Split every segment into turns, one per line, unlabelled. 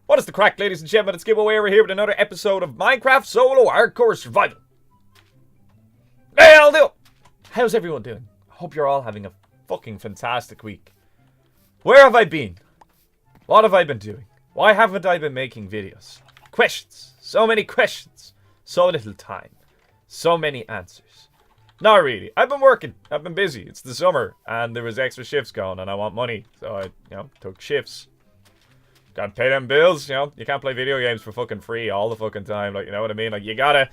What is the crack, ladies and gentlemen? It's Gibboeire here with another episode of Minecraft Solo Hardcore Survival. How'll do? How's everyone doing? I hope you're all having a fucking fantastic week. Where have I been? What have I been doing? Why haven't I been making videos? Questions. So many questions. So little time. So many answers. Not really. I've been working. I've been busy. It's the summer and there was extra shifts going and I want money. So I, took shifts. Gotta pay them bills, you can't play video games for fucking free all the fucking time, like, you know what I mean? Like, you gotta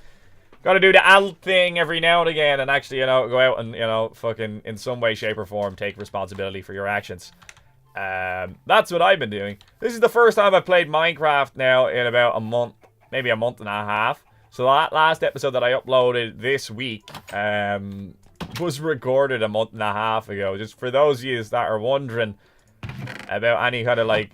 do the adult thing every now and again and actually, go out and, fucking, in some way, shape, or form, take responsibility for your actions. That's what I've been doing. This is the first time I've played Minecraft now in about a month, maybe a month and a half. So that last episode that I uploaded this week, was recorded a month and a half ago. Just for those of you that are wondering about any kind of, like,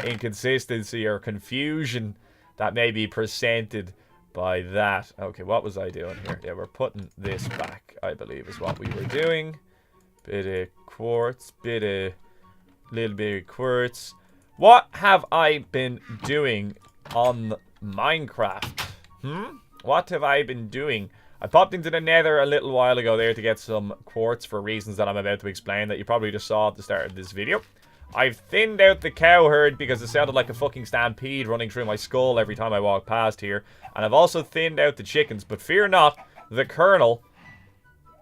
inconsistency or confusion that may be presented by that. Okay, what was I doing here? Yeah, we're putting this back, I believe, is what we were doing. Bit of quartz, little bit of quartz. What have I been doing on Minecraft? What have I been doing? I popped into the nether a little while ago there to get some quartz for reasons that I'm about to explain that you probably just saw at the start of this video. I've thinned out the cow herd because it sounded like a fucking stampede running through my skull every time I walk past here. And I've also thinned out the chickens. But fear not, the Colonel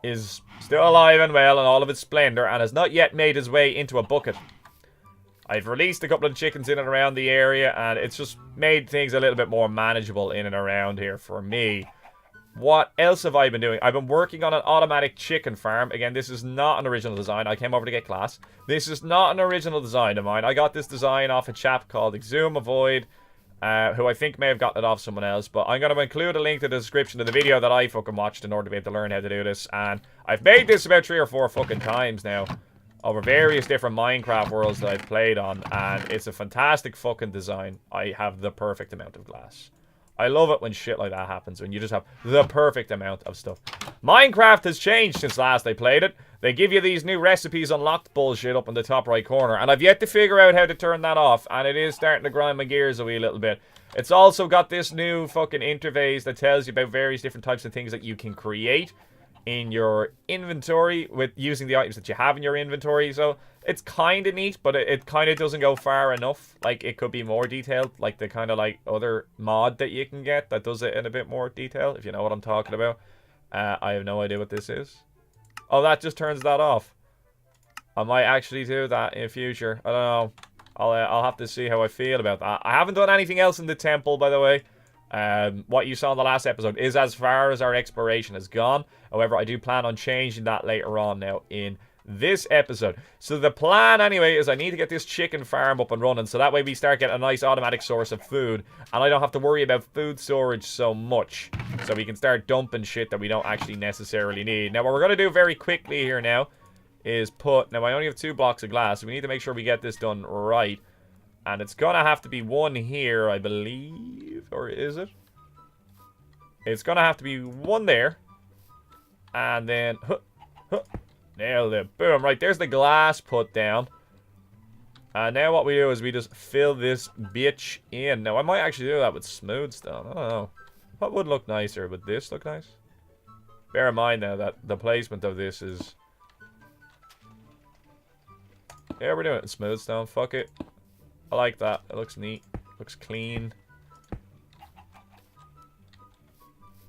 is still alive and well in all of its splendor and has not yet made his way into a bucket. I've released a couple of chickens in and around the area and it's just made things a little bit more manageable in and around here for me. What else have I been doing? I've been working on an automatic chicken farm. Again, this is not an original design. I came over to get class. This is not an original design of mine. I got this design off a chap called Exumavoid, who I think may have gotten it off someone else. But I'm going to include a link to the description of the video that I fucking watched in order to be able to learn how to do this. And I've made this about 3 or 4 fucking times now over various different Minecraft worlds that I've played on. And it's a fantastic fucking design. I have the perfect amount of glass. I love it when shit like that happens, when you just have the perfect amount of stuff. Minecraft has changed since last I played it. They give you these new recipes unlocked bullshit up in the top right corner, and I've yet to figure out how to turn that off, and it is starting to grind my gears a wee little bit. It's also got this new fucking interface that tells you about various different types of things that you can create in your inventory with using the items that you have in your inventory. So it's kind of neat, but it kind of doesn't go far enough. Like, it could be more detailed, like the kind of like other mod that you can get that does it in a bit more detail, if you know what I'm talking about. I have no idea what this is. Oh, that just turns that off. I might actually do that in future. I don't know. I'll have to see how I feel about that. I haven't done anything else in the temple, by the way. What you saw in the last episode is as far as our exploration has gone. However, I do plan on changing that later on now in this episode. So the plan anyway is I need to get this chicken farm up and running so that way we start getting a nice automatic source of food and I don't have to worry about food storage so much. So we can start dumping shit that we don't actually necessarily need. Now what we're going to do very quickly here now is now I only have 2 blocks of glass, so we need to make sure we get this done right. And it's going to have to be one here, I believe. Or is it? It's going to have to be one there. And then... nailed it. Boom. Right, there's the glass put down. And now what we do is we just fill this bitch in. Now, I might actually do that with smooth stone. I don't know. What would look nicer? Would this look nice? Bear in mind now that the placement of this is... Yeah, we're doing it in smooth stone. Fuck it. I like that. It looks neat. Looks clean.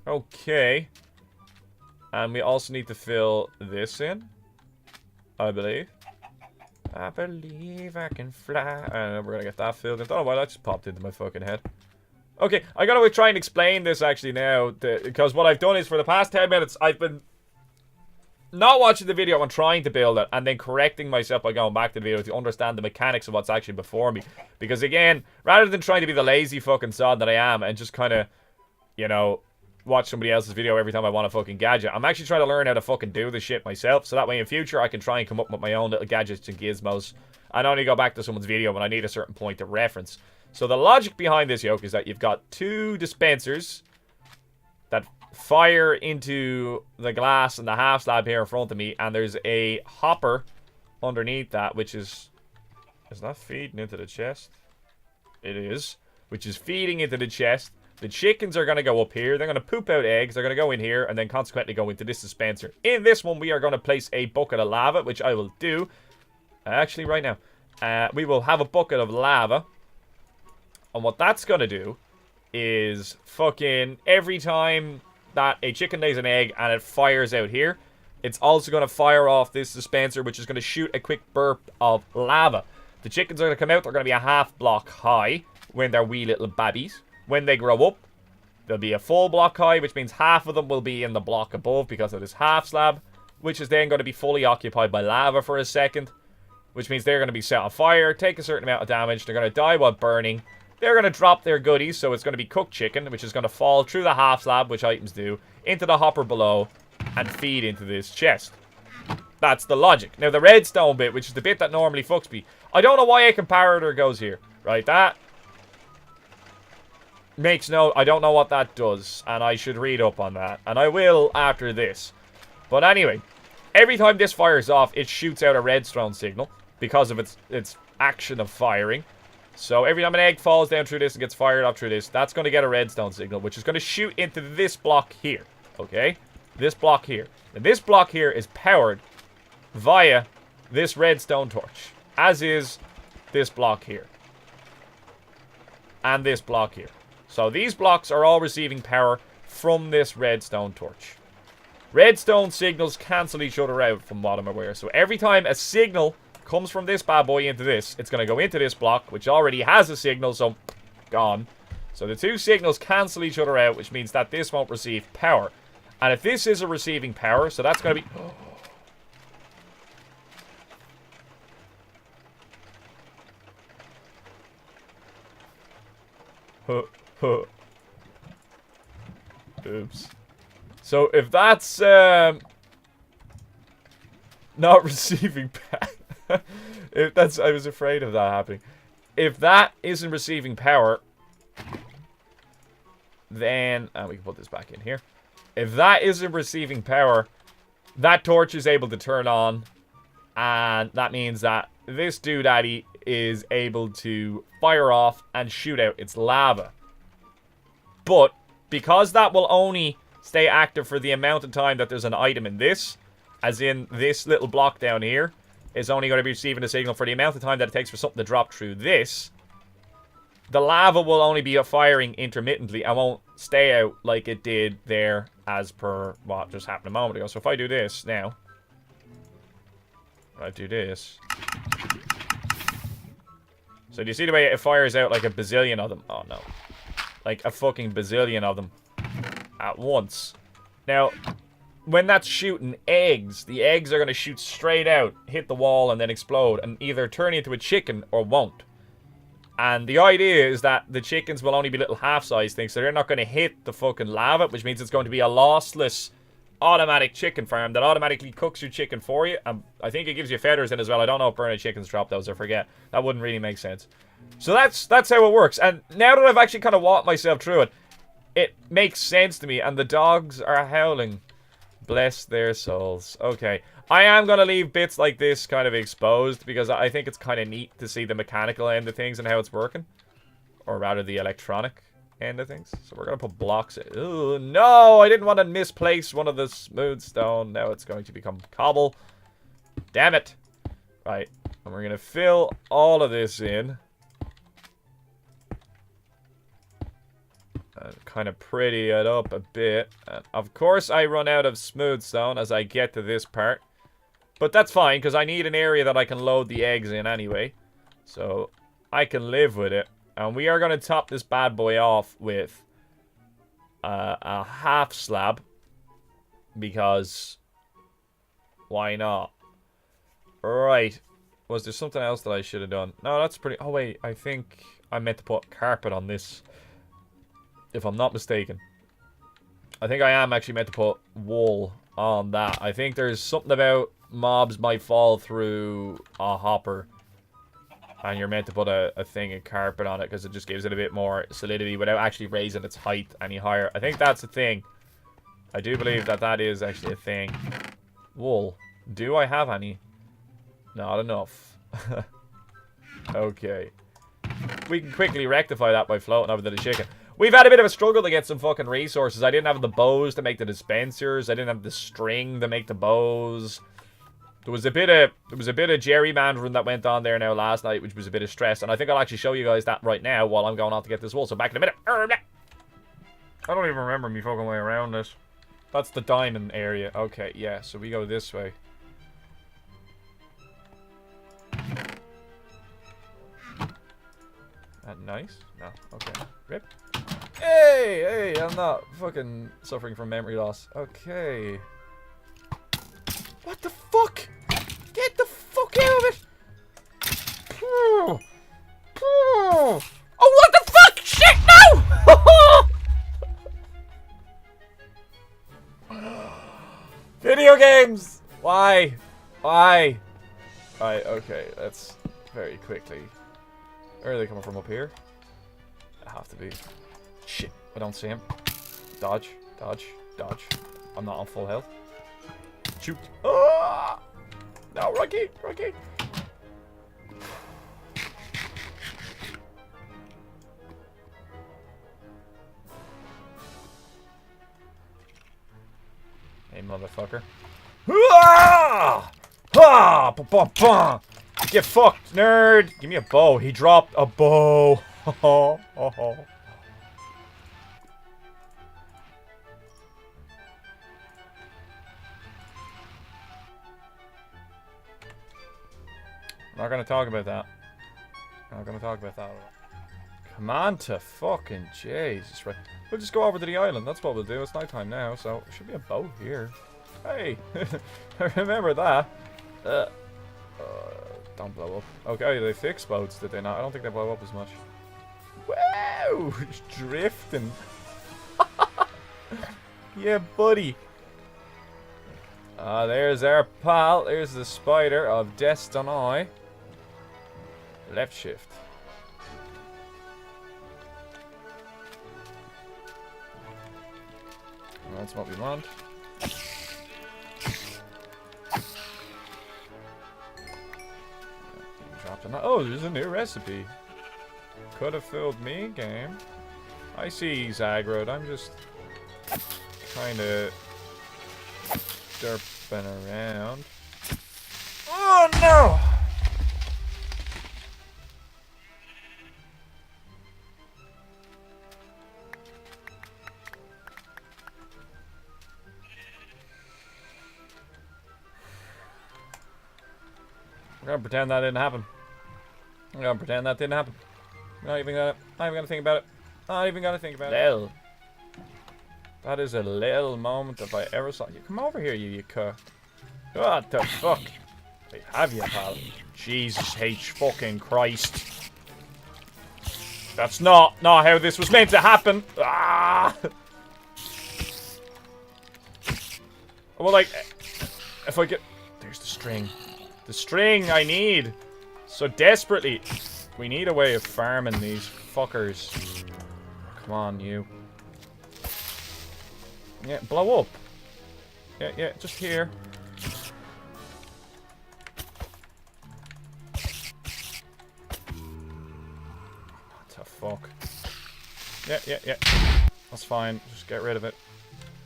Okay. And we also need to fill this in. I believe. I believe I can fly. And we're gonna get that filled in. I don't know why that just popped into my fucking head. Okay, I gotta try and explain this actually now. Because what I've done is for the past 10 minutes, I've been not watching the video and trying to build it, and then correcting myself by going back to the video to understand the mechanics of what's actually before me. Because again, rather than trying to be the lazy fucking sod that I am and just kind of, watch somebody else's video every time I want a fucking gadget, I'm actually trying to learn how to fucking do this shit myself, so that way in future I can try and come up with my own little gadgets and gizmos and only go back to someone's video when I need a certain point of reference. So the logic behind this, yoke, is that you've got 2 dispensers that fire into the glass and the half slab here in front of me, and there's a hopper underneath that, which is that feeding into the chest? It is. which is feeding into the chest. The chickens are going to go up here. They're going to poop out eggs. They're going to go in here and then consequently go into this dispenser. In this one, we are going to place a bucket of lava, which I will do. Actually, right now. We will have a bucket of lava. And what that's going to do is fucking every time that a chicken lays an egg and it fires out here, it's also going to fire off this dispenser, which is going to shoot a quick burp of lava. The chickens are going to come out. They're going to be a half block high when they're wee little babbies. When they grow up, they'll be a full block high, which means half of them will be in the block above because of this half slab, which is then going to be fully occupied by lava for a second, which means they're going to be set on fire, take a certain amount of damage, they're going to die while burning, they're going to drop their goodies, so it's going to be cooked chicken, which is going to fall through the half slab, which items do, into the hopper below, and feed into this chest. That's the logic. Now, the redstone bit, which is the bit that normally fucks me, I don't know why a comparator goes here, right? That makes no... I don't know what that does, and I should read up on that. And I will after this. But anyway, every time this fires off, it shoots out a redstone signal because of its action of firing. So every time an egg falls down through this and gets fired up through this, that's going to get a redstone signal, which is going to shoot into this block here. Okay? This block here. And this block here is powered via this redstone torch, as is this block here. And this block here. So these blocks are all receiving power from this redstone torch. Redstone signals cancel each other out from what I'm aware. So every time a signal comes from this bad boy into this, it's going to go into this block, which already has a signal, so gone. So the two signals cancel each other out, which means that this won't receive power. And if this isn't receiving power, so that's going to be... Oops. So if that's not receiving power, if that's, I was afraid of that happening. If that isn't receiving power, then we can put this back in here. If that isn't receiving power, that torch is able to turn on, and that means that this doodaddy is able to fire off and shoot out its lava. But because that will only stay active for the amount of time that there's an item in this, as in this little block down here, is only going to be receiving a signal for the amount of time that it takes for something to drop through this, the lava will only be firing intermittently and won't stay out like it did there as per what just happened a moment ago. So if I do this now, I do this. So do you see the way it fires out like a bazillion of them? Oh no. Like a fucking bazillion of them at once. Now, when that's shooting eggs, the eggs are going to shoot straight out, hit the wall, and then explode, and either turn into a chicken or won't. And the idea is that the chickens will only be little half-sized things, so they're not going to hit the fucking lava, which means it's going to be a lossless automatic chicken farm that automatically cooks your chicken for you. I think it gives you feathers in as well. I don't know if burning chickens drop those, I forget. That wouldn't really make sense. So that's how it works. And now that I've actually kind of walked myself through it, it makes sense to me. And the dogs are howling. Bless their souls. Okay. I am going to leave bits like this kind of exposed because I think it's kind of neat to see the mechanical end of things and how it's working. Or rather, the electronic end of things. So we're going to put blocks in. Ooh, no! I didn't want to misplace one of the smooth stone. Now it's going to become cobble. Damn it. Right. And we're going to fill all of this in. And kind of pretty it up a bit. And of course, I run out of smooth stone as I get to this part. But that's fine, because I need an area that I can load the eggs in anyway. So, I can live with it. And we are going to top this bad boy off with a half slab. Because, why not? Right. Was there something else that I should have done? No, that's pretty... Oh, wait. I think I meant to put carpet on this. If I'm not mistaken. I think I am actually meant to put wool on that. I think there's something about mobs might fall through a hopper. And you're meant to put a thing of carpet on it because it just gives it a bit more solidity without actually raising its height any higher. I think that's a thing. I do believe that that is actually a thing. Wool. Do I have any? Not enough. Okay. we can quickly rectify that by floating over to the chicken. We've had a bit of a struggle to get some fucking resources. I didn't have the bows to make the dispensers. I didn't have the string to make the bows. There was a bit of gerrymandering that went on there now last night, which was a bit of stress. And I think I'll actually show you guys that right now while I'm going on to get this wool. So back in a minute. I don't even remember me fucking way around this. That's the diamond area. Okay, yeah. So we go this way. That nice? No. Okay. Rip. Hey, I'm not fucking suffering from memory loss. Okay. What the fuck? Get the fuck out of it! Oh, what the fuck? Shit, no! Video games! Why? Alright, okay, let's very quickly. Where are they coming from? Up here? I have to be. Shit, I don't see him. Dodge, dodge, dodge. I'm not on full health. Shoot. Oh! No, Rocky! Hey, motherfucker. Ah! Ah! Ba-ba-ba! Get fucked, nerd! Give me a bow. He dropped a bow. I'm not gonna talk about that. Come on to fucking Jesus, right? We'll just go over to the island. That's what we'll do. It's nighttime now, so there should be a boat here. Hey, I remember that. Don't blow up. Okay, they fixed boats, did they not? I don't think they blow up as much. Wow, just drifting. Yeah, buddy. There's our pal. There's the spider of destiny. Left shift. That's what we want. Oh, there's a new recipe. Could have filled me, game. I see he's aggroed. I'm just kind of derping around. Oh no! We're gonna pretend that didn't happen. I'm gonna pretend that didn't happen. Not even gonna think about it. Not even gonna think about it. That is a little moment if I ever saw you. Come over here, you cuh. What the fuck? I have you, pal. Jesus H fucking Christ. That's not how this was meant to happen. Ah! Well, like, if I get... There's the string. The string I need so desperately. We need a way of farming these fuckers. Come on, you. Yeah, blow up. Yeah, just here. What the fuck? Yeah. That's fine. Just get rid of it.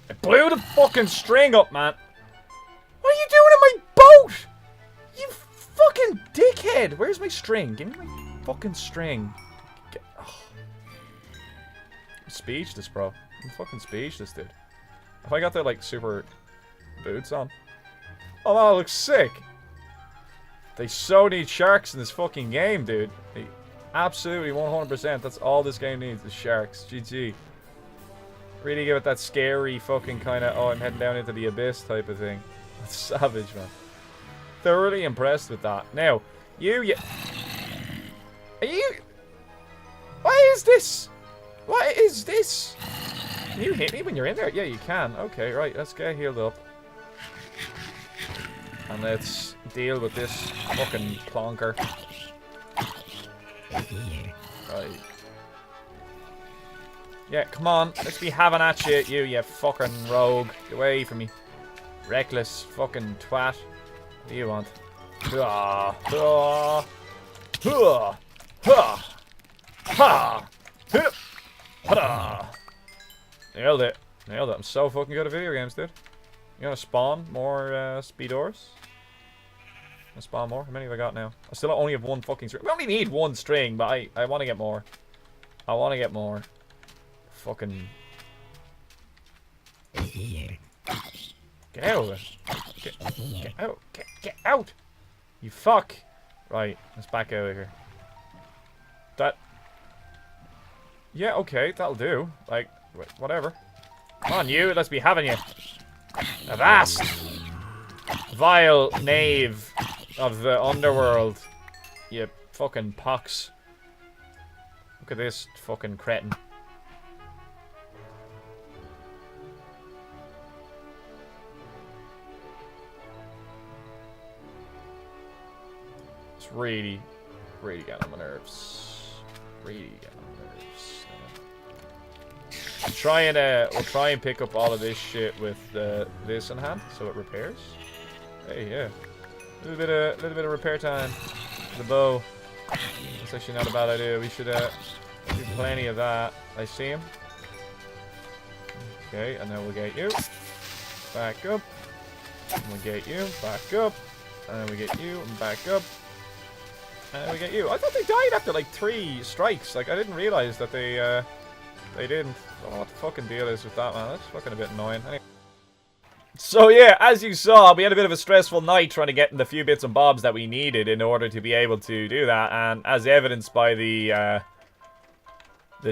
It blew the fucking string up, man. What are you doing in my boat? You fucking dickhead! Where's my string? Give me my fucking string. I'm speechless, bro. I'm fucking speechless, dude. If I got the, like, super boots on. Oh, that looks sick. They so need sharks in this fucking game, dude. They absolutely 100%. That's all this game needs is sharks. GG. Really give it that scary fucking kind of, oh, I'm heading down into the abyss type of thing. That's savage, man. Thoroughly impressed with that. Now, are you... What is this? What is this? Can you hit me when you're in there? Yeah, you can. Okay, right. Let's get healed up. And let's deal with this fucking plonker. Right. Yeah, come on. Let's be having at you fucking rogue. Get away from me. Reckless fucking twat. What do you want? Ha! Ha! Nailed it. Nailed it. I'm so fucking good at video games, dude. You gonna spawn more speedors? Spawn more? How many have I got now? I still only have one fucking string. We only need one string, but I want to get more. I want to get more. Fucking... Get out of it. Get out. Get out! You fuck! Right, let's back out of here. That... Yeah, okay, that'll do. Like, whatever. Come on, you. Let's be having you. Avast! Vile knave of the underworld. You fucking pox. Look at this fucking cretin. It's really getting on my nerves. Really getting on my nerves. We'll try and pick up all of this shit with this in hand, so it repairs. Hey, yeah. A little bit of repair time. The bow. That's actually not a bad idea. We should do plenty of that. I see him. Okay, and then we'll get you. Back up. And we'll get you. Back up. And then we get you. And back up. And then we get you. I thought they died after like 3 strikes. Like, I didn't realize that they didn't. I don't know what the fucking deal is with that, man. That's fucking a bit annoying. Anyway. So yeah, as you saw, we had a bit of a stressful night trying to get in the few bits and bobs that we needed in order to be able to do that, and as evidenced by the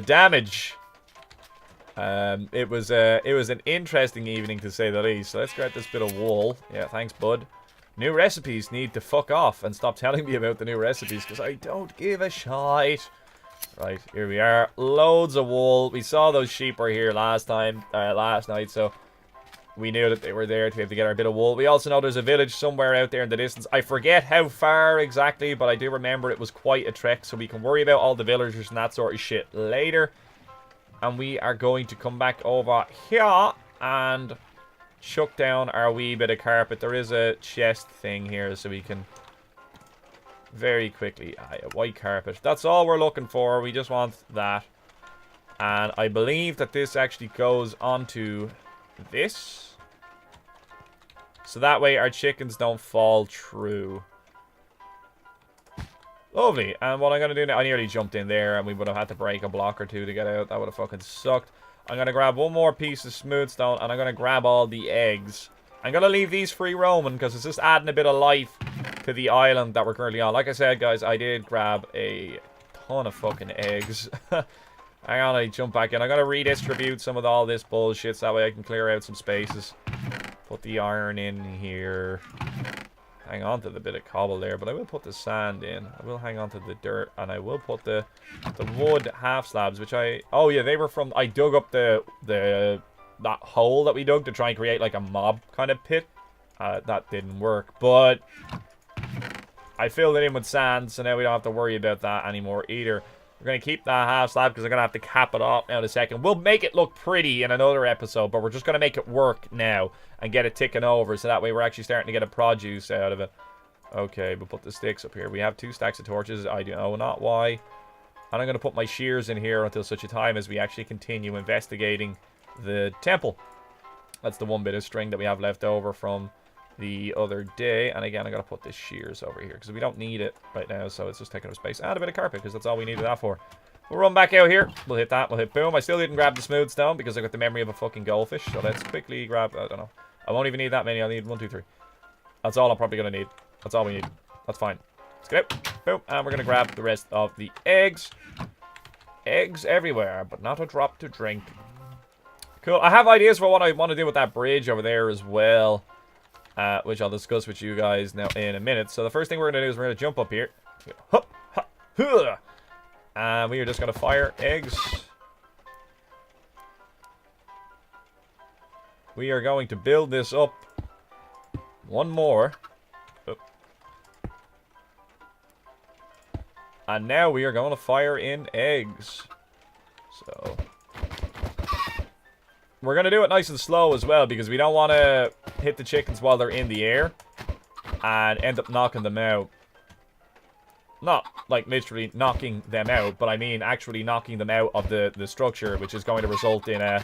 damage, it was an interesting evening to say the least. So let's grab this bit of wool. Yeah, thanks, bud. New recipes need to fuck off and stop telling me about the new recipes because I don't give a shite. Right, here we are. Loads of wool. We saw those sheep were here last night, so we knew that they were there to be able to get our bit of wool. We also know there's a village somewhere out there in the distance. I forget how far exactly, but I do remember it was quite a trek, so we can worry about all the villagers and that sort of shit later. And we are going to come back over here and chuck down our wee bit of carpet. There is a chest thing here, so we can very quickly... a white carpet. That's all we're looking for. We just want that. And I believe that this actually goes onto this. So that way our chickens don't fall through. Lovely. And what I'm going to do now... I nearly jumped in there and we would have had to break a block or two to get out. That would have fucking sucked. I'm going to grab one more piece of smooth stone and I'm going to grab all the eggs. I'm going to leave these free roaming because it's just adding a bit of life to the island that we're currently on. Like I said, guys, I did grab a ton of fucking eggs. Hang on, I jump back in. I'm going to redistribute some of all this bullshit so that way I can clear out some spaces. Put the iron in here. Hang on to the bit of cobble there, but I will put the sand in. I will hang on to the dirt, and I will put the wood half slabs, which I... Oh, yeah, they were from... I dug up that hole that we dug to try and create, like, a mob kind of pit. That didn't work, but I filled it in with sand, so now we don't have to worry about that anymore either. We're going to keep that half slab because I'm going to have to cap it off now in a second. We'll make it look pretty in another episode, but we're just going to make it work now and get it ticking over so that way we're actually starting to get a produce out of it. Okay, we'll put the sticks up here. We have 2 stacks of torches. I don't know not why. And I'm going to put my shears in here until such a time as we actually continue investigating the temple. That's the one bit of string that we have left over from the other day. And again, I'm going to put this shears over here because we don't need it right now, so it's just taking up space. And a bit of carpet because that's all we needed that for. We'll run back out here. We'll hit that. We'll hit boom. I still didn't grab the smooth stone because I got the memory of a fucking goldfish. So let's quickly grab... I don't know. I won't even need that many. I'll need 1, 2, 3. That's all I'm probably going to need. That's all we need. That's fine. Let's get out. Boom. And we're going to grab the rest of the eggs. Eggs everywhere, but not a drop to drink. Cool. I have ideas for what I want to do with that bridge over there as well. Which I'll discuss with you guys now in a minute. So the first thing we're going to do is we're going to jump up here. Hup, hup, huh. And we are just going to fire eggs. We are going to build this up. One more. Oh. And now we are going to fire in eggs. So we're going to do it nice and slow as well because we don't want to hit the chickens while they're in the air and end up knocking them out. not like literally knocking them out, but I mean actually knocking them out of the structure, which is going to result in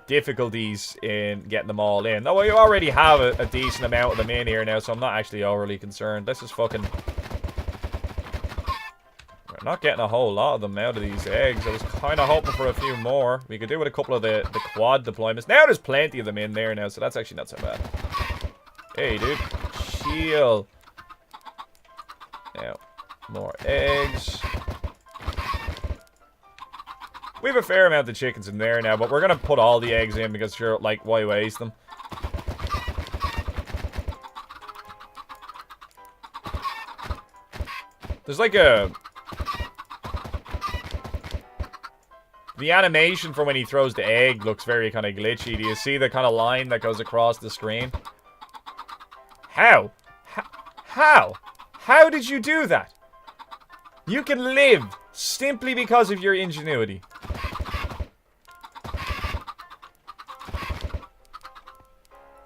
difficulties in getting them all in. Though you already have a decent amount of them in here now, so I'm not actually overly concerned. This is fucking... We're not getting a whole lot of them out of these eggs. I was kind of hoping for a few more. We could do with a couple of the quad deployments. Now there's plenty of them in there now, so that's actually not so bad. Hey, dude. Chill. Now, more eggs. We have a fair amount of chickens in there now, but we're going to put all the eggs in because, sure, like, why waste them? There's like a... The animation for when he throws the egg looks very kind of glitchy. Do you see the kind of line that goes across the screen? How? How? How did you do that? You can live simply because of your ingenuity.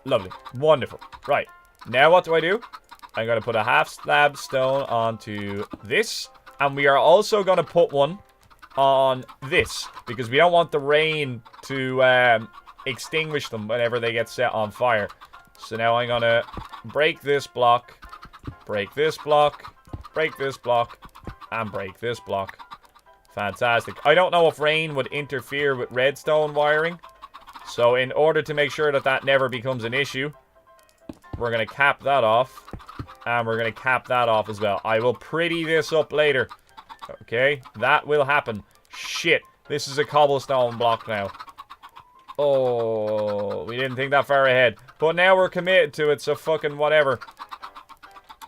Lovely. Wonderful. Right. Now what do? I'm going to put a half slab stone onto this. And we are also going to put one on this. Because we don't want the rain to extinguish them whenever they get set on fire. So now I'm going to break this block. Break this block. Break this block. And break this block. Fantastic. I don't know if rain would interfere with redstone wiring. So in order to make sure that that never becomes an issue, we're going to cap that off. And we're going to cap that off as well. I will pretty this up later. Okay, that will happen. Shit, this is a cobblestone block now. Oh, we didn't think that far ahead. But now we're committed to it, so fucking whatever.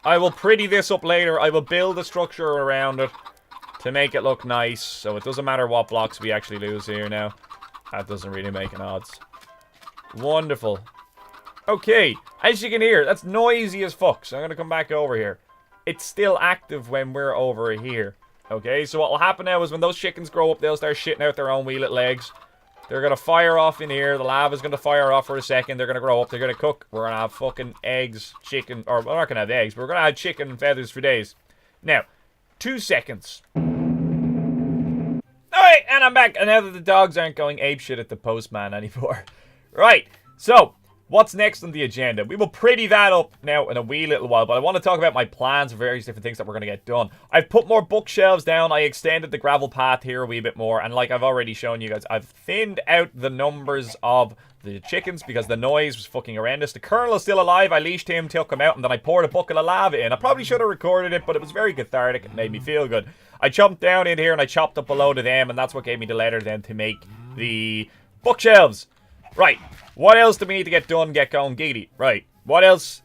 I will pretty this up later. I will build a structure around it to make it look nice. So it doesn't matter what blocks we actually lose here now. That doesn't really make an odds. Wonderful. Okay, as you can hear, that's noisy as fuck. So I'm going to come back over here. It's still active when we're over here. Okay, so what will happen now is when those chickens grow up, they'll start shitting out their own wee little eggs. They're going to fire off in here. The lava's going to fire off for a second. They're going to grow up. They're going to cook. We're going to have fucking eggs, chicken. Or we're not going to have eggs. But we're going to have chicken and feathers for days. Now, 2 seconds. Alright, and I'm back. And now that the dogs aren't going apeshit at the postman anymore. Right, so... What's next on the agenda? We will pretty that up now in a wee little while, but I want to talk about my plans for various different things that we're going to get done. I've put more bookshelves down. I extended the gravel path here a wee bit more, and like I've already shown you guys, I've thinned out the numbers of the chickens because the noise was fucking horrendous. The Colonel is still alive. I leashed him, took him out, and then I poured a bucket of lava in. I probably should have recorded it, but it was very cathartic. It made me feel good. I jumped down in here and I chopped up a load of them, and that's what gave me the letter then to make the bookshelves. Right, what else do we need to get done, get going, giggity? Right, what else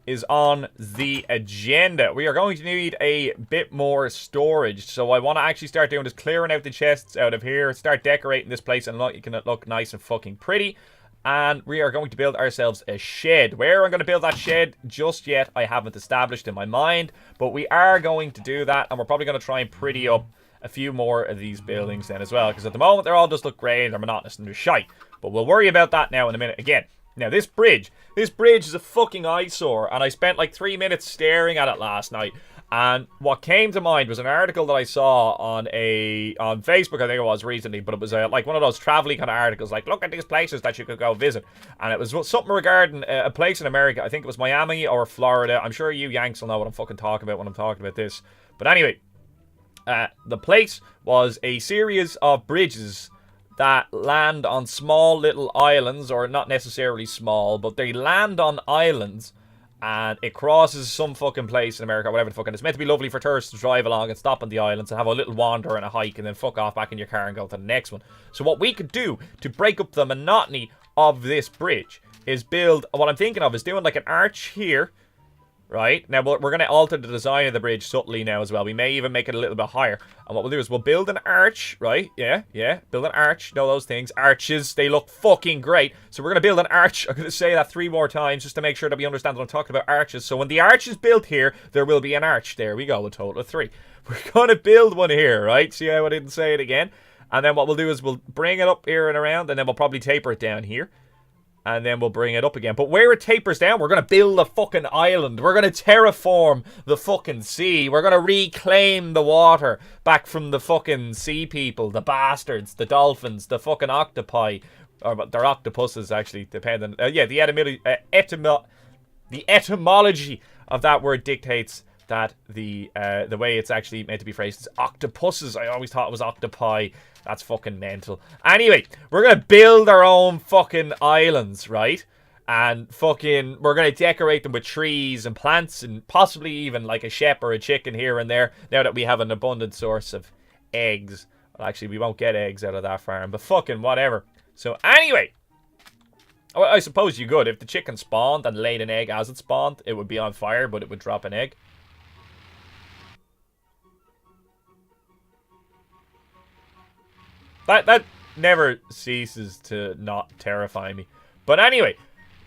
is on the agenda? We are going to need a bit more storage, so I want to actually start doing is clearing out the chests out of here, start decorating this place and making it look nice and fucking pretty. And we are going to build ourselves a shed. Where I'm going to build that shed just yet, I haven't established in my mind, but we are going to do that, and we're probably going to try and pretty up a few more of these buildings then as well, because at the moment they're all just look grey and they're monotonous and they're shite. But we'll worry about that now in a minute again. Now this bridge is a fucking eyesore, and I spent like 3 minutes staring at it last night. And what came to mind was an article that I saw on Facebook, I think it was recently, but it was like one of those travel-y kind of articles, like look at these places that you could go visit. And it was something regarding a place in America. I think it was Miami or Florida. I'm sure you Yanks will know what I'm fucking talking about when I'm talking about this. But anyway, the place was a series of bridges that land on small little islands, or not necessarily small, but they land on islands, and it crosses some fucking place in America, whatever the fuck, and it's meant to be lovely for tourists to drive along and stop on the islands and have a little wander and a hike and then fuck off back in your car and go to the next one. So what we could do to break up the monotony of this bridge is build, what I'm thinking of is doing like an arch here. Right, now we're going to alter the design of the bridge subtly now as well. We may even make it a little bit higher. And what we'll do is we'll build an arch, right? Yeah, build an arch. Know those things. Arches, they look fucking great. So we're going to build an arch. I'm going to say that 3 more times just to make sure that we understand that I'm talking about arches. So when the arch is built here, there will be an arch. There we go, a total of 3. We're going to build one here, right? See how I didn't say it again? And then what we'll do is we'll bring it up here and around, and then we'll probably taper it down here. And then we'll bring it up again. But where it tapers down, we're going to build a fucking island. We're going to terraform the fucking sea. We're going to reclaim the water back from the fucking sea people. The bastards. The dolphins. The fucking octopi. Or they're octopuses, actually. Depending. Yeah, the etymology of that word dictates that the way it's actually meant to be phrased is octopuses. I always thought it was octopi. That's fucking mental. Anyway, we're gonna build our own fucking islands, right? And fucking, we're gonna decorate them with trees and plants and possibly even like a sheep or a chicken here and there. Now that we have an abundant source of eggs. Well, actually, we won't get eggs out of that farm, but fucking whatever. So anyway, I suppose you could. If the chicken spawned and laid an egg as it spawned, it would be on fire, but it would drop an egg. That never ceases to not terrify me. But anyway,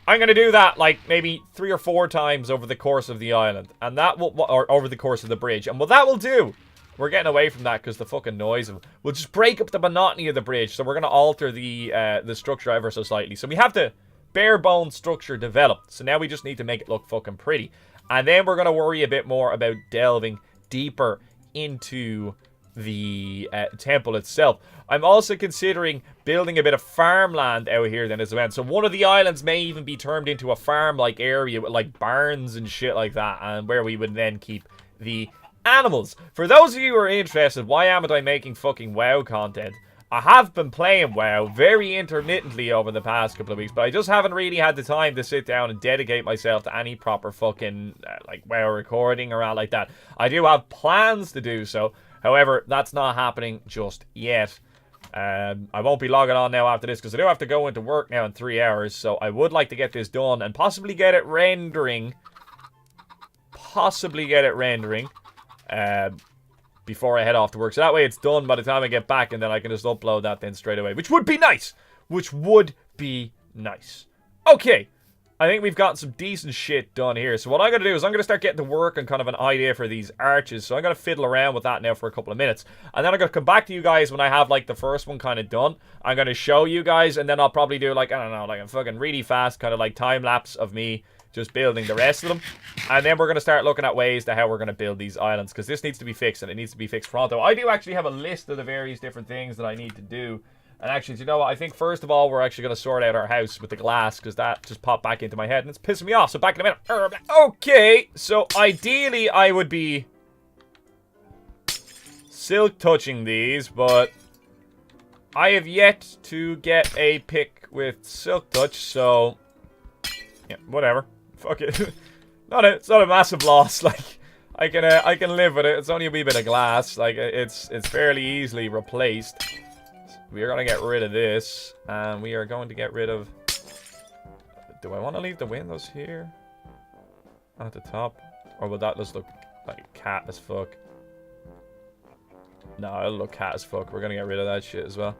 I'm going to do that like maybe 3 or 4 times over the course of the island. And that will, or over the course of the bridge. And what that will do, we're getting away from that because the fucking noise of, we'll just break up the monotony of the bridge. So we're going to alter the structure ever so slightly. So we have the bare bone structure developed. So now we just need to make it look fucking pretty. And then we're going to worry a bit more about delving deeper into the temple itself. I'm also considering building a bit of farmland out here then as well. So one of the islands may even be turned into a farm-like area with like barns and shit like that, and where we would then keep the animals. For those of you who are interested, why haven't I making fucking WoW content? I have been playing WoW very intermittently over the past couple of weeks, but I just haven't really had the time to sit down and dedicate myself to any proper fucking like WoW recording or all like that. I do have plans to do so. However, that's not happening just yet. I won't be logging on now after this because I do have to go into work now in 3 hours. So I would like to get this done and possibly get it rendering. Before I head off to work. So that way it's done by the time I get back and then I can just upload that then straight away. Which would be nice. Okay. I think we've got some decent shit done here. So what I'm going to do is I'm going to start getting to work on kind of an idea for these arches. So I'm going to fiddle around with that now for a couple of minutes. And then I'm going to come back to you guys when I have like the first one kind of done. I'm going to show you guys and then I'll probably do like, I don't know, like a fucking really fast kind of like time lapse of me just building the rest of them. And then we're going to start looking at ways to how we're going to build these islands. Because this needs to be fixed and it needs to be fixed pronto. I do actually have a list of the various different things that I need to do. And actually, do you know what? I think first of all, we're actually going to sort out our house with the glass because that just popped back into my head and it's pissing me off. So back in a minute. Okay, so ideally I would be silk touching these, but I have yet to get a pick with silk touch, so yeah, whatever. Fuck it. It's not a massive loss. Like I can live with it. It's only a wee bit of glass. Like it's fairly easily replaced. We are going to get rid of this, and we are going to get rid of... Do I want to leave the windows here? At the top? Or would that just look like cat as fuck? No, it'll look cat as fuck. We're going to get rid of that shit as well.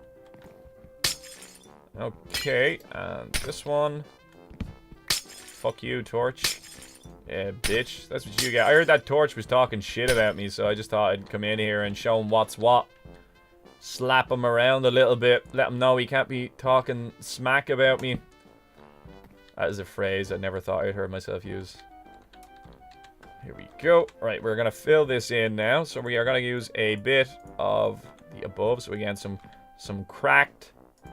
Okay, and this one. Fuck you, torch. Yeah, bitch. That's what you get. I heard that torch was talking shit about me, so I just thought I'd come in here and show him what's what. Slap him around a little bit. Let him know he can't be talking smack about me. That is a phrase I never thought I'd heard myself use. Here we go. Right, we're going to fill this in now. So we are going to use a bit of the above. So again, some cracked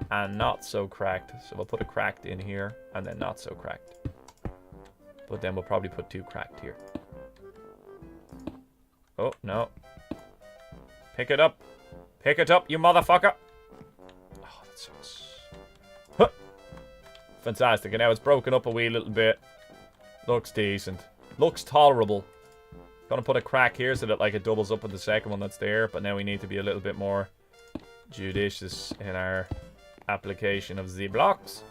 and not so cracked. So we'll put a cracked in here and then not so cracked. But then we'll probably put 2 cracked here. Oh, no. Pick it up. Pick it up, you motherfucker. Oh, that sucks. Huh. Fantastic. And now it's broken up a wee little bit. Looks decent. Looks tolerable. Gonna put a crack here so that like it doubles up with the second one that's there. But now we need to be a little bit more judicious in our application of the blocks.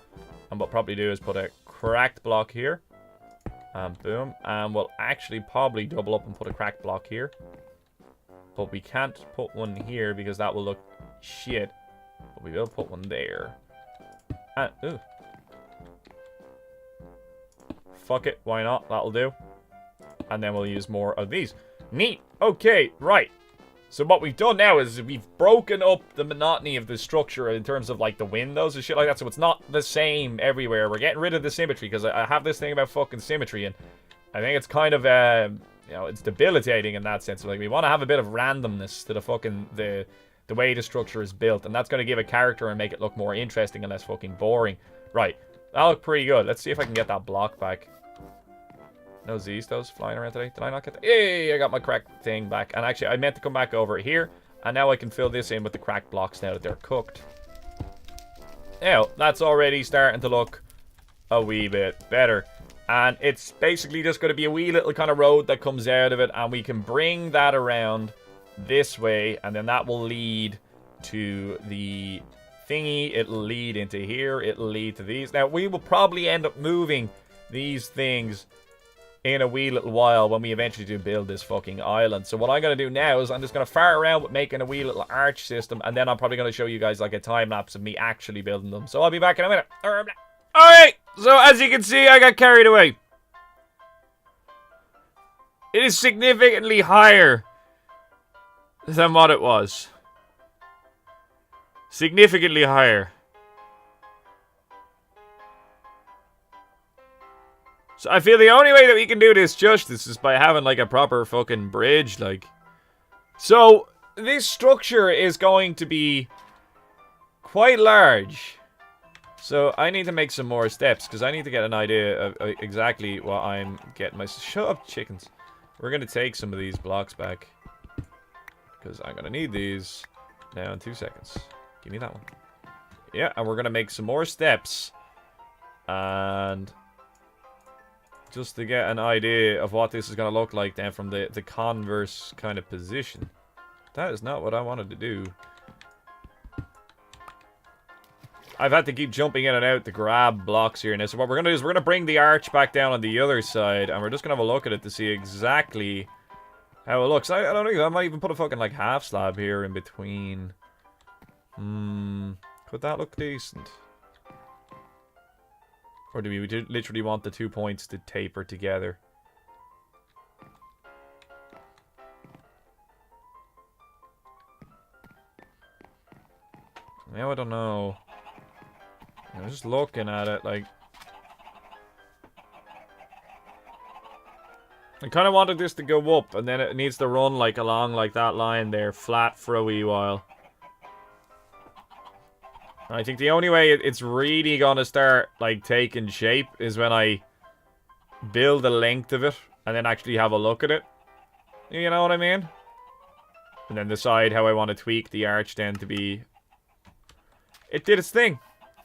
And what we'll probably do is put a cracked block here. And boom. And we'll actually probably double up and put a cracked block here. But we can't put one here because that will look shit. But we will put one there. And, ooh. Fuck it, why not? That'll do. And then we'll use more of these. Neat. Okay, right. So what we've done now is we've broken up the monotony of the structure in terms of, like, the windows and shit like that. So it's not the same everywhere. We're getting rid of the symmetry, because I have this thing about fucking symmetry, and I think it's kind of, you know, it's debilitating in that sense. Like, we want to have a bit of randomness to the fucking, the way the structure is built. And that's going to give a character and make it look more interesting and less fucking boring. Right. That looked pretty good. Let's see if I can get that block back. No Zstos flying around today. Did I not get that? Hey, I got my cracked thing back. And actually, I meant to come back over here. And now I can fill this in with the cracked blocks now that they're cooked. Now, that's already starting to look a wee bit better. And it's basically just going to be a wee little kind of road that comes out of it. And we can bring that around this way. And then that will lead to the thingy. It'll lead into here. It'll lead to these. Now, we will probably end up moving these things in a wee little while when we eventually do build this fucking island. So what I'm going to do now is I'm just going to fart around with making a wee little arch system, and then I'm probably going to show you guys like a time lapse of me actually building them. So I'll be back in a minute. Alright, so as you can see, I got carried away. It is significantly higher than what it was. Significantly higher. So I feel the only way that we can do this justice is by having, like, a proper fucking bridge, like. So, this structure is going to be quite large. So, I need to make some more steps, because I need to get an idea of exactly what I'm getting myself. Shut up, chickens. We're going to take some of these blocks back, because I'm going to need these now in 2 seconds. Give me that one. Yeah, and we're going to make some more steps. And just to get an idea of what this is going to look like then from the converse kind of position. That is not what I wanted to do. I've had to keep jumping in and out to grab blocks here now. So what we're going to do is we're going to bring the arch back down on the other side. And we're just going to have a look at it to see exactly how it looks. I don't know. I might even put a fucking, like, half slab here in between. Could that look decent? Or do we literally want the 2 points to taper together? Now I don't know. I'm just looking at it, like. I kind of wanted this to go up, and then it needs to run, like, along, like, that line there, flat for a wee while. I think the only way it's really gonna start, like, taking shape is when I build the length of it and then actually have a look at it. You know what I mean? And then decide how I want to tweak the arch then to be. It did its thing.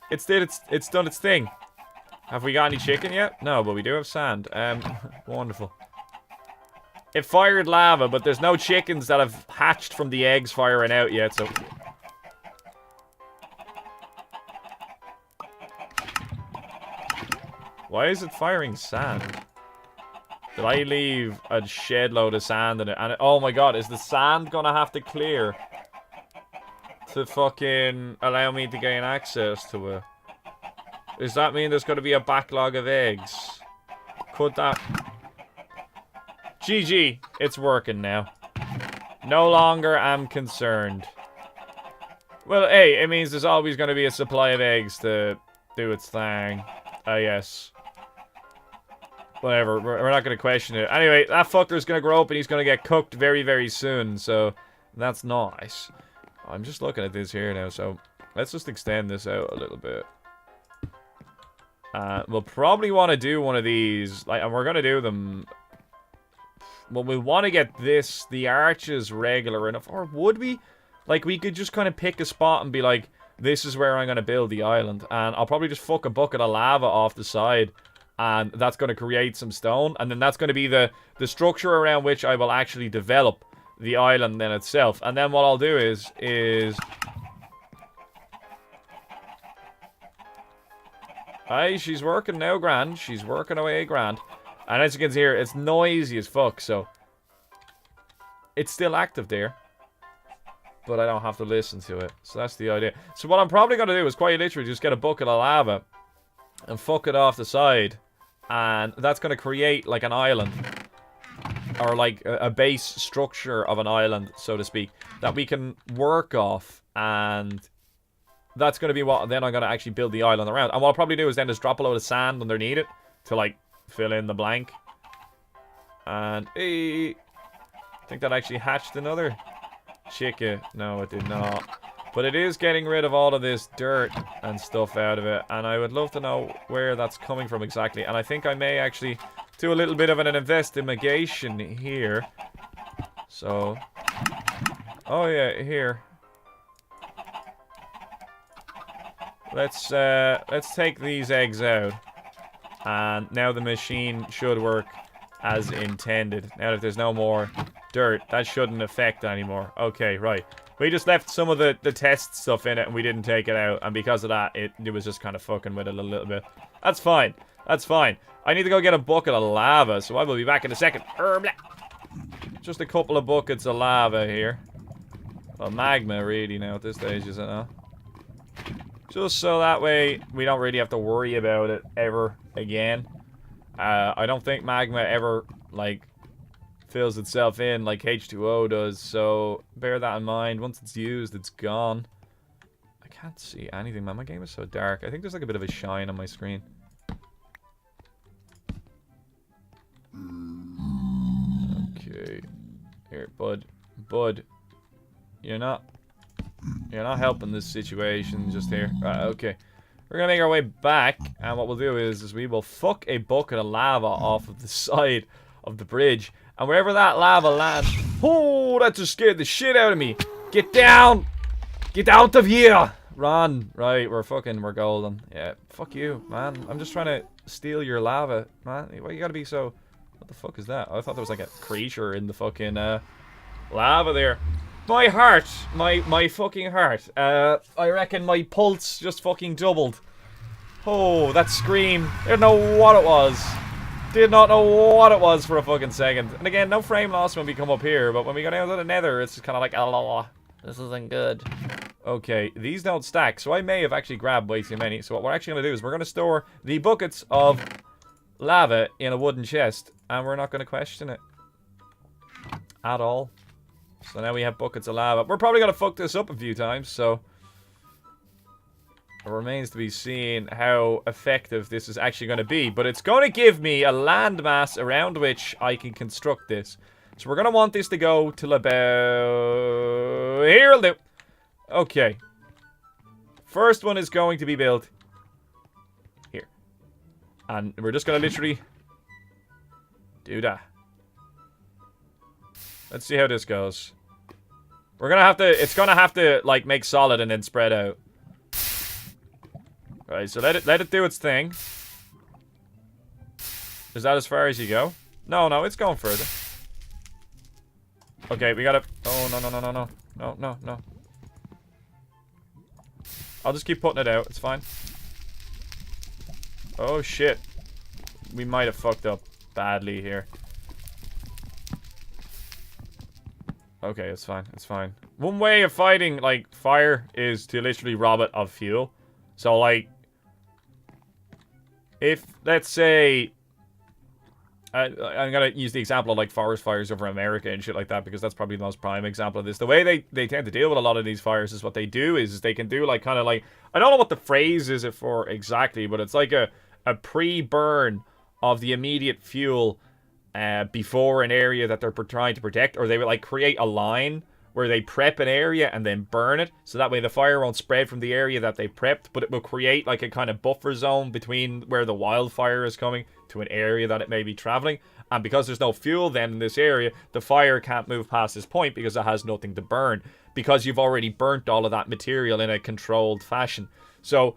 It's done its thing. Have we got any chicken yet? No, but we do have sand. Wonderful. It fired lava, but there's no chickens that have hatched from the eggs firing out yet, so. Why is it firing sand? Did I leave a shed load of sand in it? And oh my god, is the sand gonna have to clear to fucking allow me to gain access to it? Does that mean there's gonna be a backlog of eggs? Could that... GG, it's working now. No longer am concerned. Well, hey, it means there's always gonna be a supply of eggs to do its thing. Yes. Whatever, we're not going to question it. Anyway, that fucker's going to grow up and he's going to get cooked very, very soon. So, that's nice. I'm just looking at this here now. So, let's just extend this out a little bit. We'll probably want to do one of these. Like, and we're going to do them. Well, we want to get this, the arches regular enough. Or would we? Like, we could just kind of pick a spot and be like, this is where I'm going to build the island. And I'll probably just fuck a bucket of lava off the side. And that's going to create some stone. And then that's going to be the structure around which I will actually develop the island then itself. And then what I'll do is... Aye, she's working now, grand. She's working away, grand. And as you can see here, it's noisy as fuck, so... It's still active there. But I don't have to listen to it. So that's the idea. So what I'm probably going to do is quite literally just get a bucket of lava. And fuck it off the side. And that's going to create, like, an island. or like a base structure of an island, so to speak, that we can work off, and that's going to be what then I'm going to actually build the island around. And what I'll probably do is then just drop a load of sand underneath it to like fill in the blank. And I think that actually hatched another chicken. No, it did not. But it is getting rid of all of this dirt and stuff out of it, and I would love to know where that's coming from exactly. And I think I may actually do a little bit of an investigation here. So, oh yeah, here. Let's take these eggs out, and now the machine should work as intended. Now that there's no more dirt, that shouldn't affect anymore. Okay, right. We just left some of the test stuff in it, and we didn't take it out, and because of that, it was just kind of fucking with it a little bit. That's fine. That's fine. I need to go get a bucket of lava, so I will be back in a second. Just a couple of buckets of lava here. Well, magma really now at this stage, is it now? Just so that way we don't really have to worry about it ever again. I don't think magma ever, like, fills itself in like H2O does, so bear that in mind. Once it's used, it's gone. I can't see anything, man. My game is so dark. I think there's like a bit of a shine on my screen. Okay. Here, bud. Bud. You're not helping this situation just here. Right, okay. We're gonna make our way back, and what we'll do is we will fuck a bucket of lava off of the side of the bridge. And wherever that lava lands... Oh, that just scared the shit out of me. Get down! Get out of here! Run. Right, we're golden. Yeah, fuck you, man. I'm just trying to steal your lava, man. Why you gotta be so... What the fuck is that? I thought there was like a creature in the fucking, lava there. My heart. My fucking heart. I reckon my pulse just fucking doubled. Oh, that scream. I didn't know what it was. Did not know what it was for a fucking second. And again, no frame loss when we come up here, but when we go down to the nether, it's kind of like, oh, this isn't good. Okay, these don't stack, so I may have actually grabbed way too many. So what we're actually going to do is we're going to store the buckets of lava in a wooden chest, and we're not going to question it at all. So now we have buckets of lava. We're probably going to fuck this up a few times, so it remains to be seen how effective this is actually going to be. But it's going to give me a landmass around which I can construct this. So we're going to want this to go till about... Here'll do. Okay. First one is going to be built here. And we're just going to literally do that. Let's see how this goes. We're going to have to... It's going to have to, like, make solid and then spread out. Right, so let it do its thing. Is that as far as you go? No, it's going further. Okay, we gotta... Oh, no. I'll just keep putting it out. It's fine. Oh, shit. We might have fucked up badly here. Okay, it's fine. It's fine. One way of fighting, like, fire is to literally rob it of fuel. So, like... If, let's say, I'm going to use the example of, like, forest fires over America and shit like that, because that's probably the most prime example of this. The way they tend to deal with a lot of these fires is what they do is they can do, like, kind of like, I don't know what the phrase is it for exactly, but it's like a pre-burn of the immediate fuel before an area that they're trying to protect, or they would, like, create a line where they prep an area and then burn it, so that way the fire won't spread from the area that they prepped, but it will create like a kind of buffer zone between where the wildfire is coming to an area that it may be traveling. And because there's no fuel then in this area, the fire can't move past this point because it has nothing to burn, because you've already burnt all of that material in a controlled fashion. So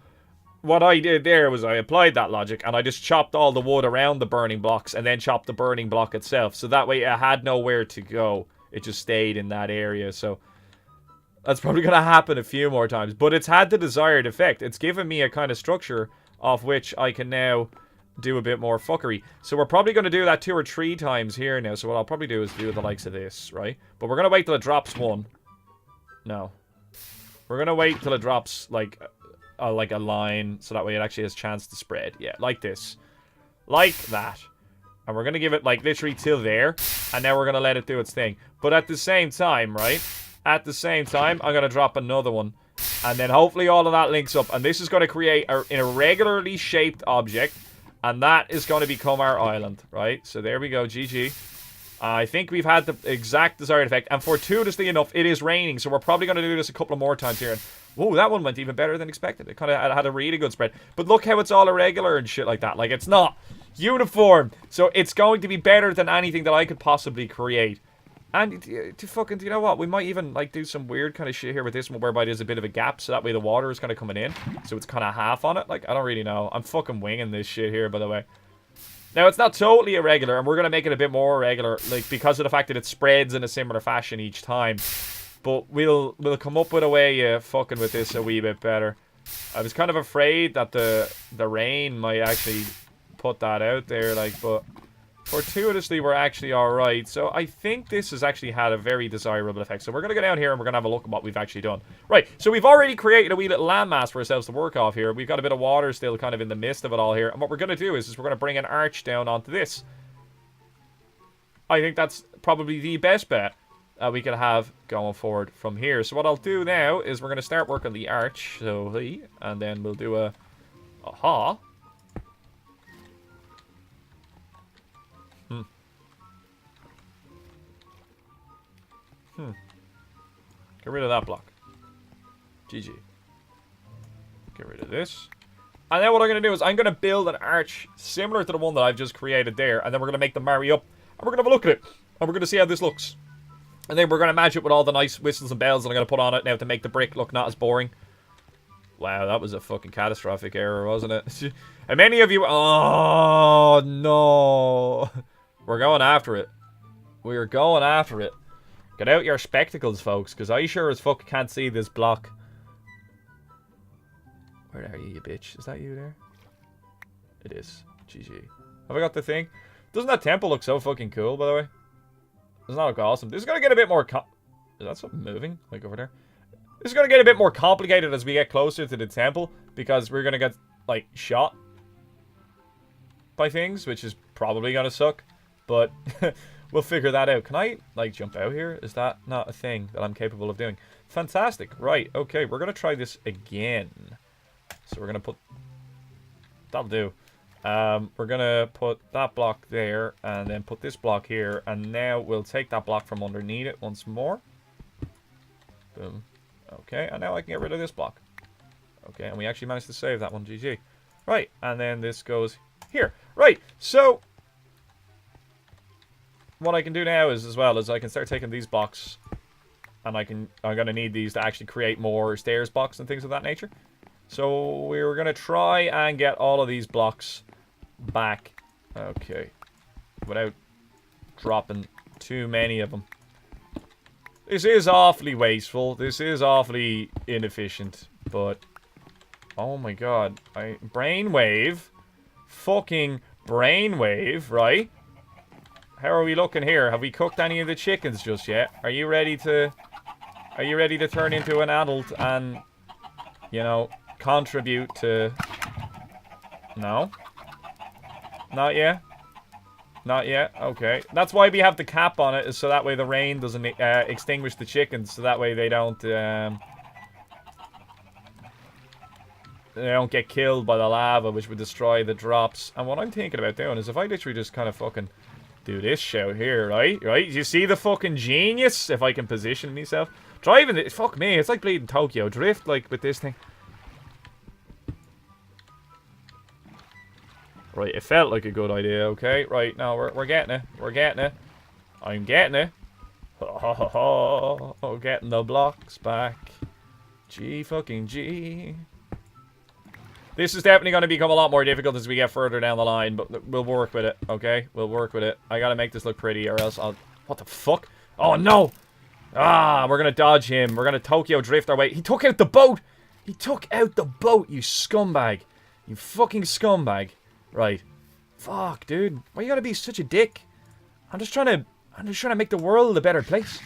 what I did there was I applied that logic, and I just chopped all the wood around the burning blocks and then chopped the burning block itself, so that way it had nowhere to go. It just stayed in that area, so that's probably going to happen a few more times. But it's had the desired effect. It's given me a kind of structure of which I can now do a bit more fuckery. So we're probably going to do that 2 or 3 times here now. So what I'll probably do is do the likes of this, right? But we're going to wait till it drops 1. No. We're going to wait till it drops, like a line, so that way it actually has a chance to spread. Yeah, like this. Like that. And we're going to give it, like, literally till there. And then we're going to let it do its thing. But at the same time, right? At the same time, I'm going to drop another one. And then hopefully all of that links up. And this is going to create an irregularly shaped object. And that is going to become our island, right? So there we go, GG. I think we've had the exact desired effect. And fortuitously enough, it is raining. So we're probably going to do this a couple of more times here. And, whoa, that one went even better than expected. It kind of had a really good spread. But look how it's all irregular and shit like that. Like, it's not uniform. So it's going to be better than anything that I could possibly create. And to fucking, you know what? We might even, like, do some weird kind of shit here with this one whereby there's a bit of a gap. So that way the water is kind of coming in. So it's kind of half on it. Like, I don't really know. I'm fucking winging this shit here, by the way. Now, it's not totally irregular, and we're going to make it a bit more irregular, like, because of the fact that it spreads in a similar fashion each time. But we'll come up with a way of fucking with this a wee bit better. I was kind of afraid that the rain might actually put that out there, like, but fortuitously we're actually alright. So I think this has actually had a very desirable effect. So we're going to go down here and we're going to have a look at what we've actually done. Right, so we've already created a wee little landmass for ourselves to work off here. We've got a bit of water still kind of in the midst of it all here. And what we're going to do is we're going to bring an arch down onto this. I think that's probably the best bet we could have going forward from here. So what I'll do now is we're going to start working the arch. So, and then we'll do a aha. Get rid of that block. GG. Get rid of this. And then what I'm going to do is I'm going to build an arch similar to the one that I've just created there. And then we're going to make them marry up. And we're going to have a look at it. And we're going to see how this looks. And then we're going to match it with all the nice whistles and bells that I'm going to put on it now to make the brick look not as boring. Wow, that was a fucking catastrophic error, wasn't it? And many of you... Oh, no. We're going after it. We're going after it. Get out your spectacles, folks, because I sure as fuck can't see this block. Where are you, you bitch? Is that you there? It is. GG. Have I got the thing? Doesn't that temple look so fucking cool, by the way? Doesn't that look awesome? This is going to get a bit more... Is that something moving? Like, over there? This is going to get a bit more complicated as we get closer to the temple, because we're going to get, like, shot by things, which is probably going to suck. But... We'll figure that out. Can I, like, jump out here? Is that not a thing that I'm capable of doing? Fantastic. Right, okay, we're going to try this again. So we're going to put... That'll do. We're going to put that block there, and then put this block here, and now we'll take that block from underneath it once more. Boom. Okay, and now I can get rid of this block. Okay, and we actually managed to save that one, GG. Right, and then this goes here. Right, so... What I can do now is, as well, is I can start taking these blocks, and I'm going to need these to actually create more stairs blocks and things of that nature. So we're going to try and get all of these blocks back. Okay. Without dropping too many of them. This is awfully wasteful. This is awfully inefficient. But, oh my god. Brainwave. Fucking brainwave, right? How are we looking here? Have we cooked any of the chickens just yet? Are you ready to turn into an adult and, you know, contribute to... No? Not yet? Not yet? Okay. That's why we have the cap on it, is so that way the rain doesn't extinguish the chickens, so that way they don't get killed by the lava, which would destroy the drops. And what I'm thinking about doing is if I literally just kind of fucking... do this shout here, right? Right? You see the fucking genius? If I can position myself. Driving it, fuck me, it's like bleeding Tokyo Drift, like, with this thing. Right, it felt like a good idea, okay? Right, now we're getting it. We're getting it. I'm getting it. Oh, getting the blocks back. G fucking G. This is definitely going to become a lot more difficult as we get further down the line, but we'll work with it, okay? We'll work with it. I gotta make this look pretty, or else I'll... What the fuck? Oh, no! Ah, we're gonna dodge him. We're gonna Tokyo Drift our way. He took out the boat! He took out the boat, you scumbag. You fucking scumbag. Right. Fuck, dude. Why you gotta be such a dick? I'm just trying to make the world a better place.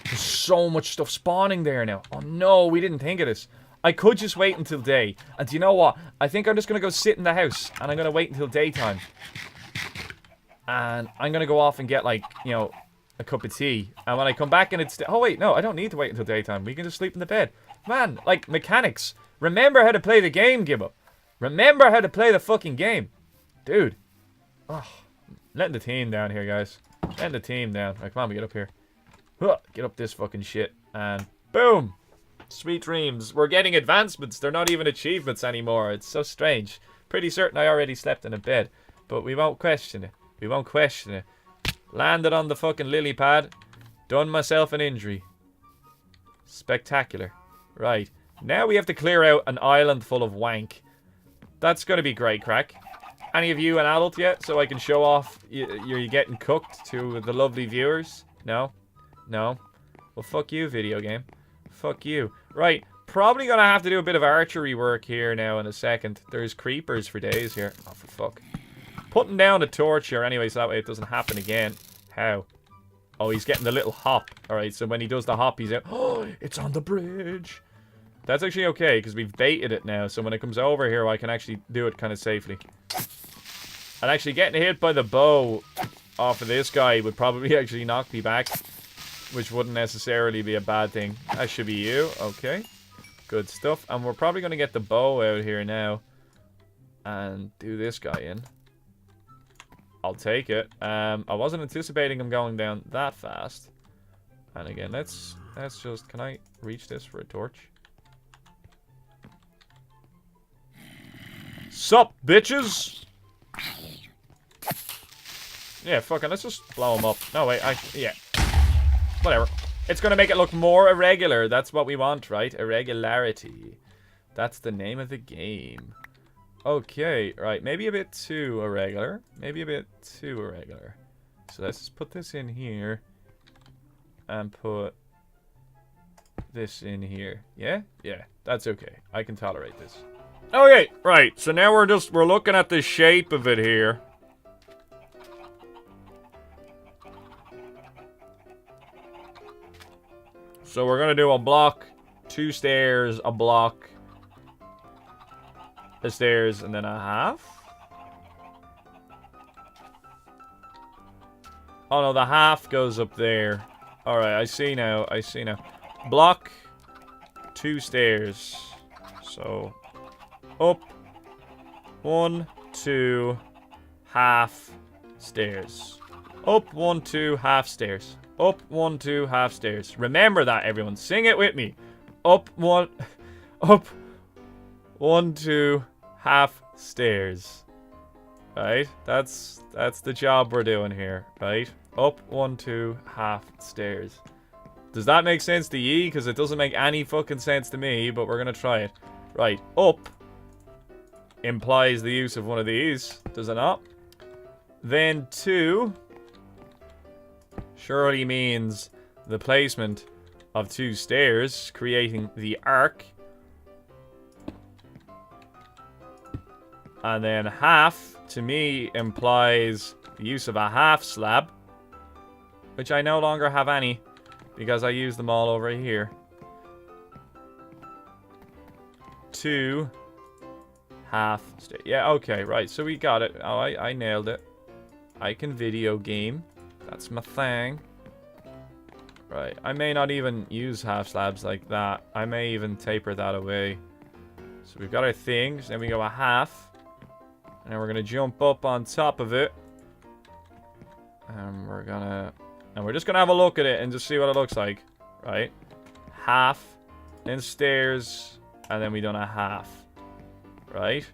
There's so much stuff spawning there now. Oh, no, we didn't think of this. I could just wait until day. And do you know what? I think I'm just going to go sit in the house. And I'm going to wait until daytime. And I'm going to go off and get, like, you know, a cup of tea. And when I come back and it's... Oh, wait, no, I don't need to wait until daytime. We can just sleep in the bed. Man, like, mechanics. Remember how to play the game, Gibbo. Remember how to play the fucking game. Dude. Oh, letting the team down here, guys. Letting the team down. Right, come on, we get up here. Get up this fucking shit. And boom. Sweet dreams. We're getting advancements. They're not even achievements anymore. It's so strange. Pretty certain I already slept in a bed. But we won't question it. We won't question it. Landed on the fucking lily pad. Done myself an injury. Spectacular. Right. Now we have to clear out an island full of wank. That's going to be great crack. Any of you an adult yet? So I can show off you're getting cooked to the lovely viewers? No? No? Well, fuck you, video game. Fuck you. Right. Probably going to have to do a bit of archery work here now in a second. There's creepers for days here. Oh, for fuck. Putting down a torch here anyway, so that way it doesn't happen again. How? Oh, he's getting the little hop. Alright, so when he does the hop, he's out. Oh, it's on the bridge. That's actually okay, because we've baited it now. So when it comes over here, I can actually do it kind of safely. And actually getting hit by the bow off of this guy would probably actually knock me back. Which wouldn't necessarily be a bad thing. That should be you. Okay. Good stuff. And we're probably going to get the bow out here now. And do this guy in. I'll take it. I wasn't anticipating him going down that fast. And again, let's just... Can I reach this for a torch? Sup, bitches? Yeah, fucking, let's just blow him up. No, wait, yeah. Whatever. It's gonna make it look more irregular. That's what we want, right? Irregularity. That's the name of the game. Okay, right. Maybe a bit too irregular. Maybe a bit too irregular. So let's just put this in here. And put this in here. Yeah? Yeah, that's okay. I can tolerate this. Okay, right. So now we're looking at the shape of it here. So we're gonna do a block, 2 stairs, a block, a stairs, and then a half. Oh no, the half goes up there. Alright, I see now, I see now. Block, 2 stairs. So, up, 1, 2, half stairs. Up, 1, 2, half stairs. Up, 1, 2, half stairs. Remember that, everyone. Sing it with me. Up, 1, 2, half stairs. Right? That's the job we're doing here, right? Up, 1, 2, half stairs. Does that make sense to ye? Because it doesn't make any fucking sense to me, but we're gonna try it. Right, up implies the use of one of these, does it not? Then 2 surely means the placement of 2 stairs, creating the arc. And then half, to me, implies the use of a half slab, which I no longer have any, because I use them all over here. 2 half stairs. Yeah, okay, right, so we got it. Oh, I nailed it. I can video game. That's my thing. Right, I may not even use half slabs like that. I may even taper that away. So we've got our things, then we go a half. And then we're gonna jump up on top of it. And we're just gonna have a look at it and just see what it looks like. Right? Half, then stairs, and then we done a half. Right?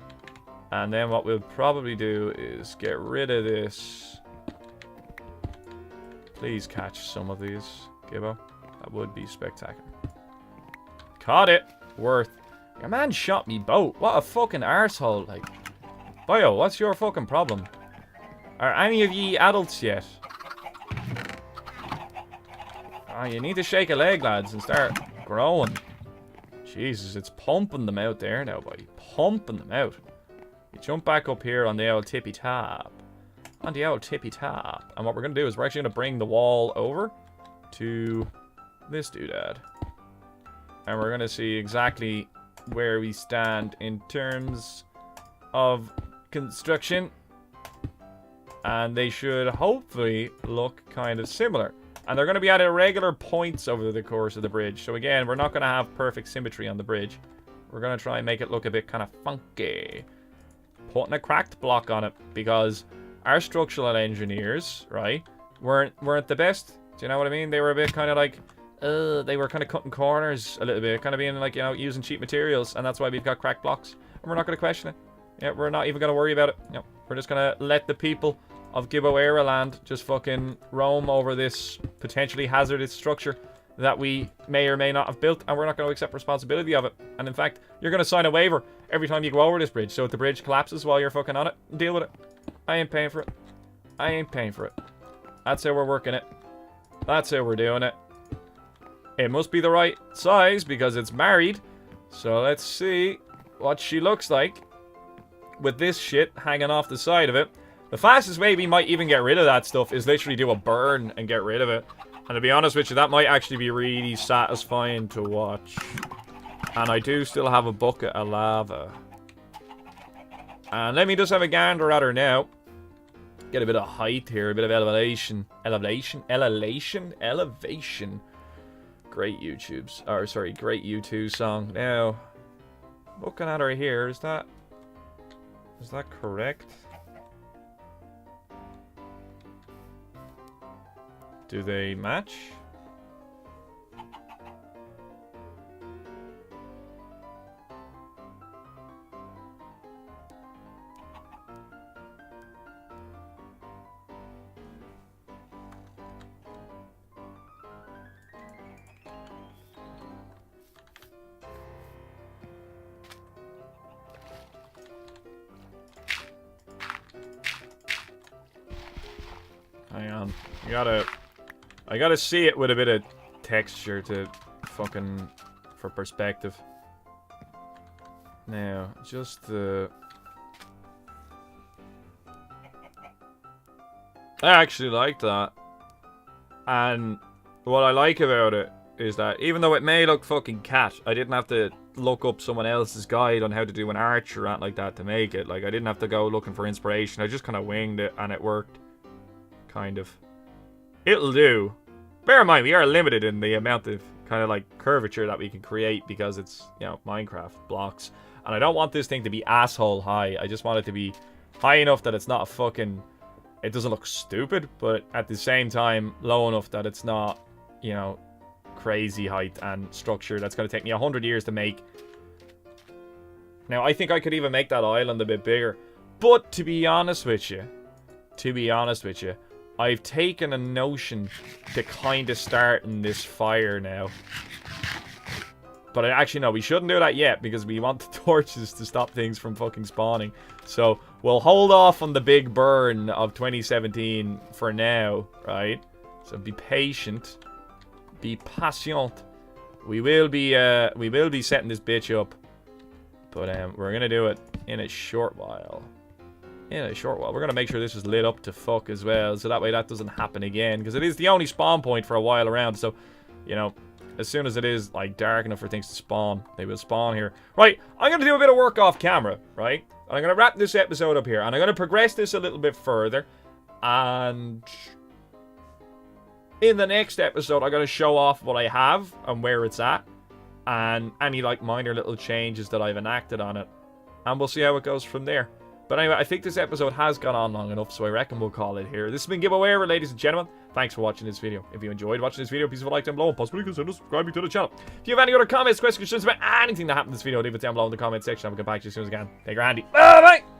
And then what we'll probably do is get rid of this. Please catch some of these, Gibbo. That would be spectacular. Caught it. Worth. Your man shot me boat. What a fucking arsehole. Like, Bio, what's your fucking problem? Are any of ye adults yet? Oh, you need to shake a leg, lads, and start growing. Jesus, it's pumping them out there now, buddy. Pumping them out. You jump back up here on the old tippy top. On the old tippy top. And what we're going to do is we're actually going to bring the wall over to this doodad. And we're going to see exactly where we stand in terms of construction. And they should hopefully look kind of similar. And they're going to be at irregular points over the course of the bridge. So again, we're not going to have perfect symmetry on the bridge. We're going to try and make it look a bit kind of funky. Putting a cracked block on it because our structural engineers, right, weren't the best. Do you know what I mean? They were a bit kind of like, they were kind of cutting corners a little bit. Kind of being like, you know, using cheap materials. And that's why we've got cracked blocks. And we're not going to question it. Yeah, we're not even going to worry about it. No, we're just going to let the people of Gibboeire land just fucking roam over this potentially hazardous structure that we may or may not have built, and we're not going to accept responsibility of it. And in fact, you're going to sign a waiver every time you go over this bridge, so if the bridge collapses while you're fucking on it, deal with it. I ain't paying for it. I ain't paying for it. That's how we're working it. That's how we're doing it. It must be the right size because it's married. So let's see what she looks like with this shit hanging off the side of it. The fastest way we might even get rid of that stuff is literally do a burn and get rid of it. And to be honest with you, that might actually be really satisfying to watch. And I do still have a bucket of lava. And let me just have a gander at her now. Get a bit of height here, a bit of elevation. Elevation? Great YouTube's, or sorry, great U2 song. Now, looking at her here, is that correct? Do they match? Hang on. I gotta see it with a bit of texture to fucking, for perspective. Now, just the... I actually like that. And what I like about it is that even though it may look fucking cat, I didn't have to look up someone else's guide on how to do an arch or anything like that to make it. Like, I didn't have to go looking for inspiration. I just kind of winged it and it worked. Kind of. It'll do. Bear in mind, we are limited in the amount of kind of like curvature that we can create because it's, you know, Minecraft blocks. And I don't want this thing to be asshole high. I just want it to be high enough that it's not a fucking... It doesn't look stupid, but at the same time, low enough that it's not, you know, crazy height and structure that's going to take me 100 years to make. Now, I think I could even make that island a bit bigger. But to be honest with you, I've taken a notion to kind of start in this fire now. But actually, no, we shouldn't do that yet because we want the torches to stop things from fucking spawning. So we'll hold off on the big burn of 2017 for now, right? So be patient. Be patient. We will be setting this bitch up. But we're going to do it in a short while. We're going to make sure this is lit up to fuck as well, so that way that doesn't happen again, because it is the only spawn point for a while around, so, you know, as soon as it is, like, dark enough for things to spawn, they will spawn here. Right, I'm going to do a bit of work off camera, right? And I'm going to wrap this episode up here, and I'm going to progress this a little bit further, and in the next episode, I'm going to show off what I have and where it's at, and any, like, minor little changes that I've enacted on it, and we'll see how it goes from there. But anyway, I think this episode has gone on long enough, so I reckon we'll call it here. This has been Gibboeire, ladies and gentlemen. Thanks for watching this video. If you enjoyed watching this video, please leave a like down below and possibly consider subscribing to the channel. If you have any other comments, questions, concerns about anything that happened in this video, leave it down below in the comment section. I'll get back to you as soon as I can. Take care, Andy. Bye-bye!